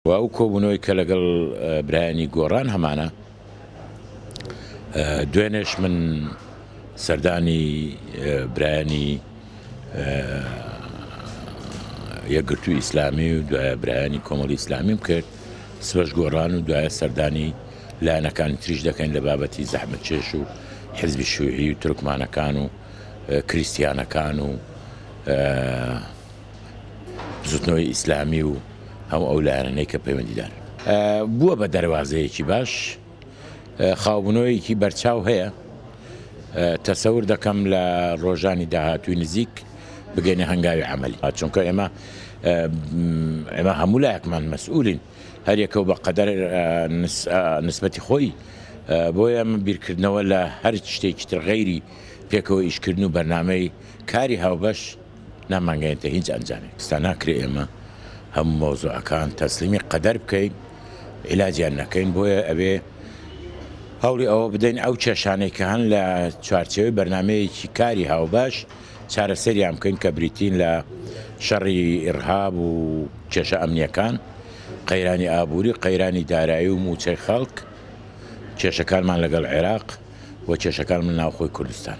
و کۆبوونەوەی کە لەگەڵ برایانی گۆڕان هەمانە دوێنێش من سەردانی برایانی یەکگرتووی ئیسلامی و دوایە برایانی کۆمەڵی ئیسلامیم کرد سبەش گۆڕان و دوایە سەردانی لایەنەکانی تریش دەکەین لە بابەتی زەحمەتکێش و حیزبی شیوعی و تورکمانەکان و کریستیانەکان و زوتنەوەی ئیسلامی و هەموو ئەو لایەنەی کە پەیوەندیدار بووە بە دەواازەیەکی باش خاوبوونەوەیەکی بەرچاو هەیە تەسەور دەکەم لە ڕۆژانی داهاتووی نزیک بگەینە هەنگاوی عملی چونکە ئێمە هەموو لایەکمان مەسئولین هەریەکەو بە قەدەر نسبەتی خۆی بۆیە من بیرکردنەوە لە هەر شتێکی تر غەیری پێکەوە ئیشکردن و بەرنامەی کاری هاوبەش نامانگەێنێتە هیچ ئەنجامێک ستا ناکرێ ئێمە هەموو مۆزوعەکان تەسلیمی قەدەر بکەین عیلاجیان نەکەین بۆیە ئەوێ هەوڵی ئەوە بدەین ئەو کێشانەی کە هەن لە چوارچێوەی بەرنمەیەکی کاری هاوبەش چارەسەریان بکەین کە بریتین لە شەڕی ئیرهاب و کێشە ئەمنیەکان قەیرانی ئابووری قەیرانی دارایی و موچەی خەڵک کێشەکانمان لەگەڵ عێراق و کێشەکانمان ناوخۆی کوردستان